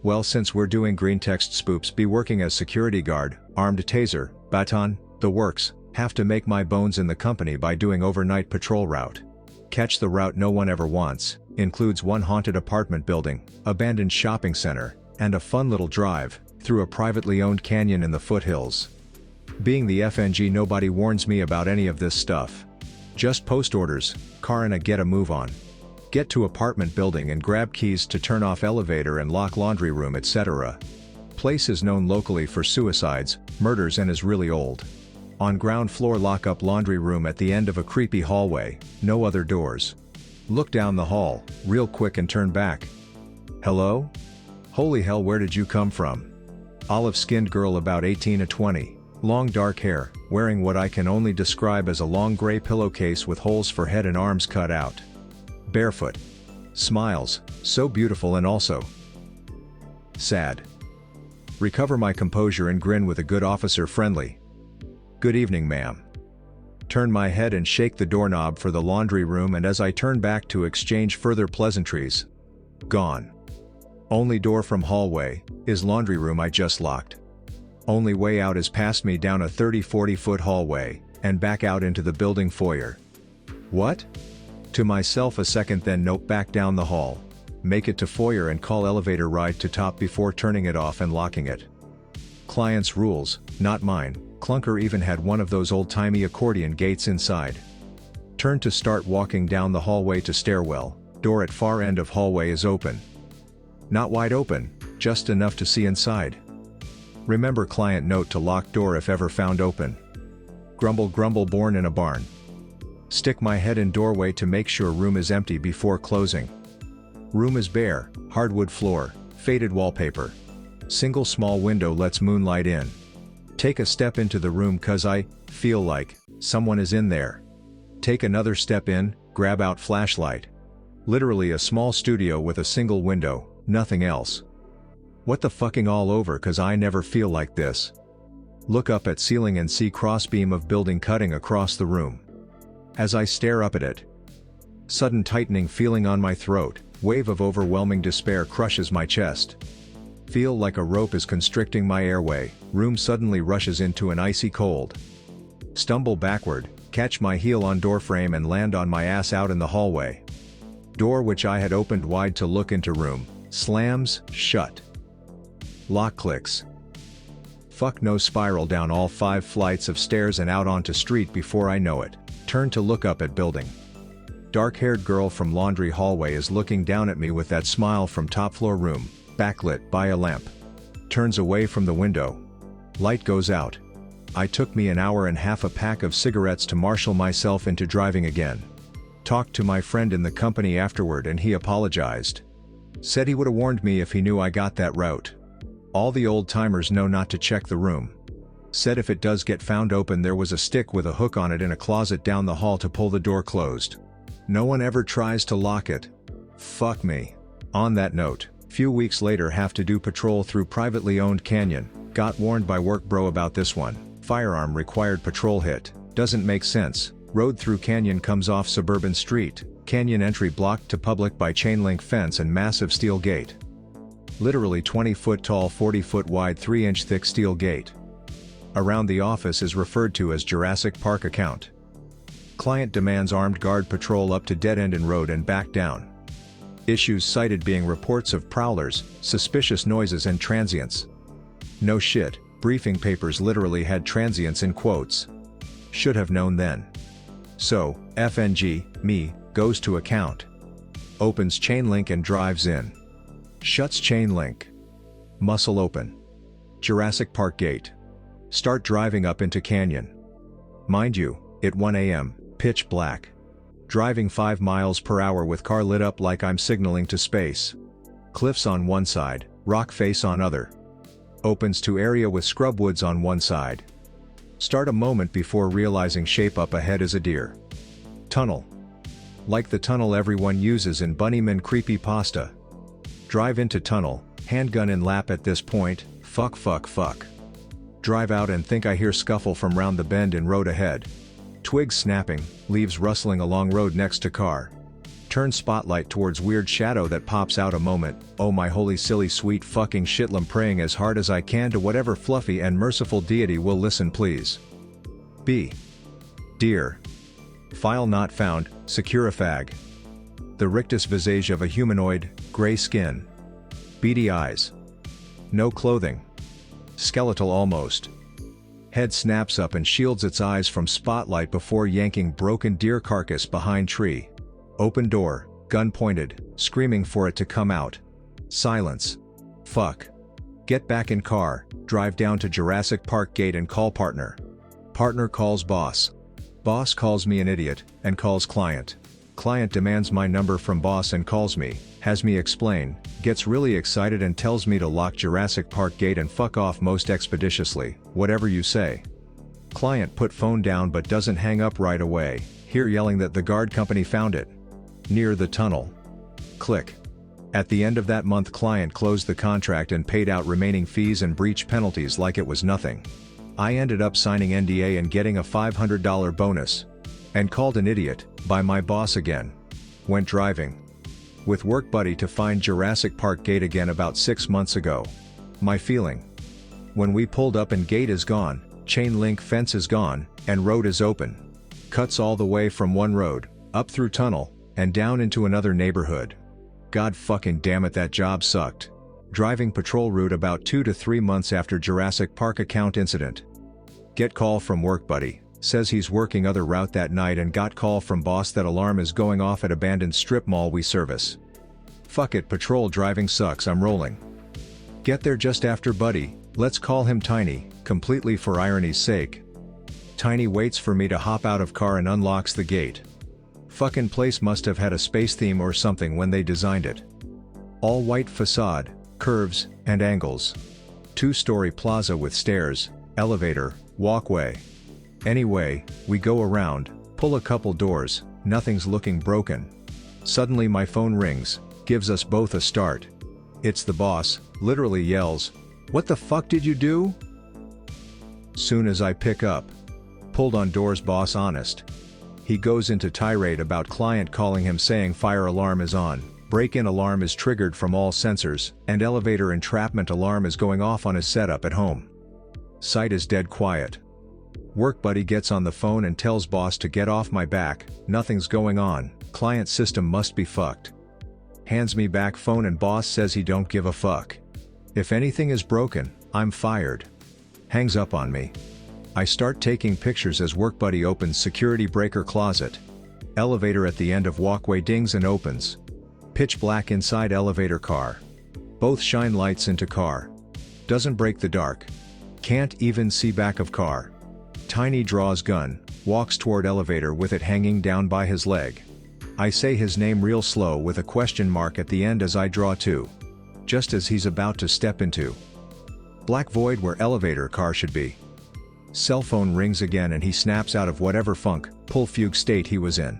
Well, since we're doing green text spoops, be working as security guard, armed taser, baton, the works, have to make my bones in the company by doing overnight patrol route. Catch the route no one ever wants, includes one haunted apartment building, abandoned shopping center, and a fun little drive through a privately owned canyon in the foothills. Being the FNG, nobody warns me about any of this stuff. Just post orders, car and a get a move on. Get to apartment building and grab keys to turn off elevator and lock laundry room, etc. Place is known locally for suicides, murders, and is really old. On ground floor, lock up laundry room at the end of a creepy hallway, no other doors. Look down the hall, real quick, and turn back. Hello? Holy hell, where did you come from? Olive-skinned girl about 18 to 20, long dark hair, wearing what I can only describe as a long gray pillowcase with holes for head and arms cut out. Barefoot. Smiles, so beautiful and also sad. Recover my composure and grin with a good officer friendly. Good evening, ma'am. Turn my head and shake the doorknob for the laundry room, and as I turn back to exchange further pleasantries, gone. Only door from hallway is laundry room I just locked. Only way out is past me down a 30-40 foot hallway, and back out into the building foyer. What? To myself a second, then nope, back down the hall. Make it to foyer and call elevator ride to top before turning it off and locking it. Client's rules, not mine. Clunker even had one of those old-timey accordion gates inside. Turn to start walking down the hallway to stairwell, door at far end of hallway is open. Not wide open, just enough to see inside. Remember client note to lock door if ever found open. Grumble grumble, born in a barn. Stick my head in doorway to make sure room is empty before closing. Room is bare, hardwood floor, faded wallpaper. Single small window lets moonlight in. Take a step into the room cause I feel like someone is in there. Take another step in, grab out flashlight. Literally a small studio with a single window, nothing else. What the fucking all over, cause I never feel like this. Look up at ceiling and see crossbeam of building cutting across the room. As I stare up at it, sudden tightening feeling on my throat, wave of overwhelming despair crushes my chest. Feel like a rope is constricting my airway, room suddenly rushes into an icy cold. Stumble backward, catch my heel on doorframe and land on my ass out in the hallway. Door which I had opened wide to look into room, slams shut. Lock clicks. Fuck no, spiral down all 5 flights of stairs and out onto street before I know it. Turn to look up at building. Dark-haired girl from laundry hallway is looking down at me with that smile from top floor room, backlit by a lamp. Turns away from the window. Light goes out. I took me an hour and half a pack of cigarettes to marshal myself into driving again. Talked to my friend in the company afterward and he apologized. Said he would have warned me if he knew I got that route. All the old timers know not to check the room. Said if it does get found open, there was a stick with a hook on it in a closet down the hall to pull the door closed. No one ever tries to lock it. Fuck me. On that note, few weeks later have to do patrol through privately owned canyon. Got warned by work bro about this one. Firearm required patrol hit. Doesn't make sense. Road through canyon comes off suburban street. Canyon entry blocked to public by chain link fence and massive steel gate. Literally 20 foot tall, 40 foot wide, 3-inch thick steel gate. Around the office is referred to as Jurassic Park account. Client demands armed guard patrol up to dead end and road and back down. Issues cited being reports of prowlers, suspicious noises and transients. No shit, briefing papers literally had transients in quotes. Should have known then. So, FNG, me, goes to account. Opens chain link and drives in. Shuts chain link. Muscle open. Jurassic Park gate. Start driving up into canyon. Mind you, at 1 a.m., pitch black. Driving 5 miles per hour with car lit up like I'm signaling to space. Cliffs on one side, rock face on other. Opens to area with scrub woods on one side. Start a moment before realizing shape up ahead is a deer. Tunnel. Like the tunnel everyone uses in Bunnyman creepypasta. Drive into tunnel, handgun in lap at this point, fuck. Drive out and think I hear scuffle from round the bend in road ahead. Twigs snapping, leaves rustling along road next to car. Turn spotlight towards weird shadow that pops out a moment. Oh my holy silly sweet fucking shitlam, praying as hard as I can to whatever fluffy and merciful deity will listen please. B. Dear. File not found, SecurAfag. The rictus visage of a humanoid, gray skin. Beady eyes. No clothing. Skeletal almost. Head snaps up and shields its eyes from spotlight before yanking broken deer carcass behind tree. Open door, gun pointed, screaming for it to come out. Silence. Fuck. Get back in car, drive down to Jurassic Park gate and call partner. Partner calls boss. Boss calls me an idiot, and calls client. Client demands my number from boss and calls me, has me explain, gets really excited and tells me to lock Jurassic Park gate and fuck off most expeditiously, whatever you say. Client put phone down but doesn't hang up right away, hear yelling that the guard company found it. Near the tunnel. Click. At the end of that month client closed the contract and paid out remaining fees and breach penalties like it was nothing. I ended up signing NDA and getting a $500 bonus. And called an idiot, by my boss again. Went driving. With work buddy to find Jurassic Park gate again about 6 months ago. My feeling. When we pulled up and gate is gone, chain link fence is gone, and road is open. Cuts all the way from one road, up through tunnel, and down into another neighborhood. God fucking damn it, that job sucked. Driving patrol route about 2 to 3 months after Jurassic Park account incident. Get call from work buddy, says he's working other route that night and got call from boss that alarm is going off at abandoned strip mall we service. Fuck it, patrol driving sucks, I'm rolling. Get there just after buddy, let's call him Tiny, completely for irony's sake. Tiny waits for me to hop out of car and unlocks the gate. Fucking place must have had a space theme or something when they designed it. All white facade, curves, and angles. 2-story plaza with stairs, elevator, walkway. Anyway, we go around, pull a couple doors, nothing's looking broken. Suddenly my phone rings, gives us both a start. It's the boss, literally yells, "What the fuck did you do?" Soon as I pick up. Pulled on doors boss honest. He goes into tirade about client calling him saying fire alarm is on, break-in alarm is triggered from all sensors, and elevator entrapment alarm is going off on his setup at home. Site is dead quiet. Work buddy gets on the phone and tells boss to get off my back, nothing's going on, client system must be fucked. Hands me back phone and boss says he don't give a fuck. If anything is broken, I'm fired. Hangs up on me. I start taking pictures as work buddy opens security breaker closet. Elevator at the end of walkway dings and opens. Pitch black inside elevator car. Both shine lights into car. Doesn't break the dark. Can't even see back of car. Tiny draws gun, walks toward elevator with it hanging down by his leg. I say his name real slow with a question mark at the end as I draw to. Just as he's about to step into black void where elevator car should be. Cell phone rings again and he snaps out of whatever funk, pull fugue state he was in.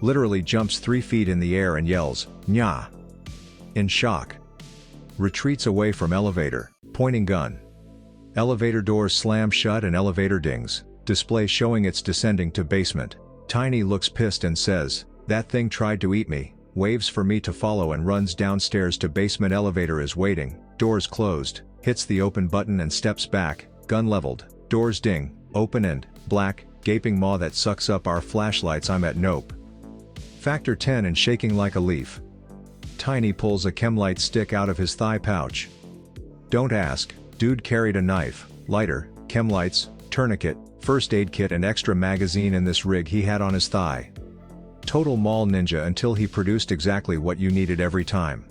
Literally jumps 3 feet in the air and yells, "Nyah!" In shock. Retreats away from elevator, pointing gun. Elevator doors slam shut and elevator dings, display showing it's descending to basement. Tiny looks pissed and says, "That thing tried to eat me," waves for me to follow and runs downstairs to basement. Elevator is waiting, doors closed, hits the open button and steps back, gun leveled. Doors ding, open and, black, gaping maw that sucks up our flashlights. I'm at nope. Factor 10 and shaking like a leaf. Tiny pulls a chemlight stick out of his thigh pouch. Don't ask, dude carried a knife, lighter, chemlights, tourniquet, first aid kit and extra magazine in this rig he had on his thigh. Total mall ninja until he produced exactly what you needed every time.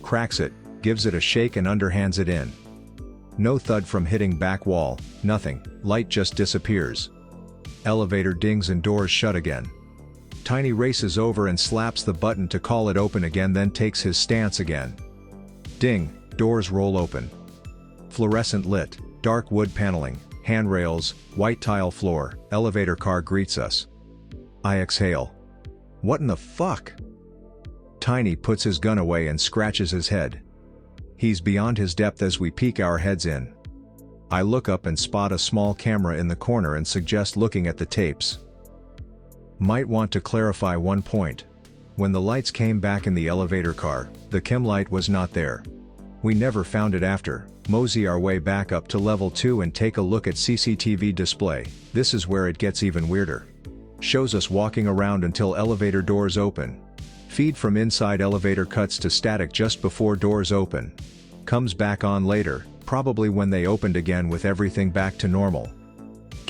Cracks it, gives it a shake and underhands it in. No thud from hitting back wall, nothing, light just disappears. Elevator dings and doors shut again. Tiny races over and slaps the button to call it open again, then takes his stance again. Ding, doors roll open. Fluorescent lit, dark wood paneling, handrails, white tile floor, elevator car greets us. I exhale. What in the fuck? Tiny puts his gun away and scratches his head. He's beyond his depth as we peek our heads in. I look up and spot a small camera in the corner and suggest looking at the tapes. Might want to clarify one point. When the lights came back in the elevator car, the chem light was not there. We never found it after. Mosey our way back up to level 2 and take a look at CCTV display. This is where it gets even weirder. Shows us walking around until elevator doors open. Feed from inside elevator cuts to static just before doors open. Comes back on later, probably when they opened again with everything back to normal.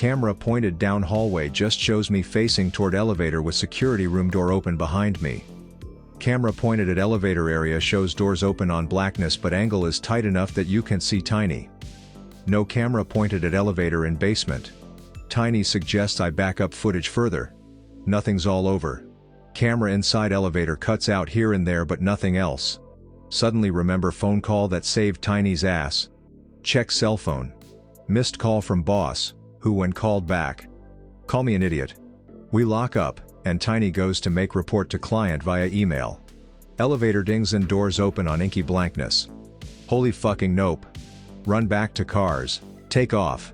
Camera pointed down hallway just shows me facing toward elevator with security room door open behind me. Camera pointed at elevator area shows doors open on blackness but angle is tight enough that you can see Tiny. No camera pointed at elevator in basement. Tiny suggests I back up footage further. Nothing's all over. Camera inside elevator cuts out here and there but nothing else. Suddenly remember phone call that saved Tiny's ass. Check cell phone. Missed call from boss, who when called back. Call me an idiot. We lock up, and Tiny goes to make report to client via email. Elevator dings and doors open on inky blankness. Holy fucking nope. Run back to cars, take off.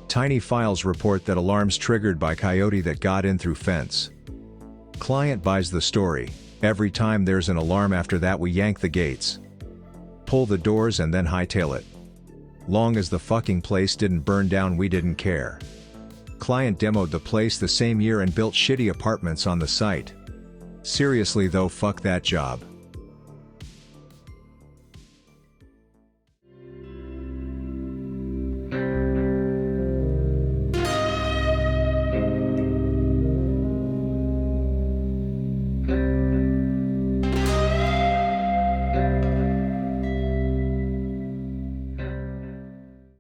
Tiny files report that alarms triggered by coyote that got in through fence. Client buys the story. Every time there's an alarm after that we yank the gates. Pull the doors and then hightail it. Long as the fucking place didn't burn down we didn't care. Client demoed the place the same year and built shitty apartments on the site. Seriously though, fuck that job.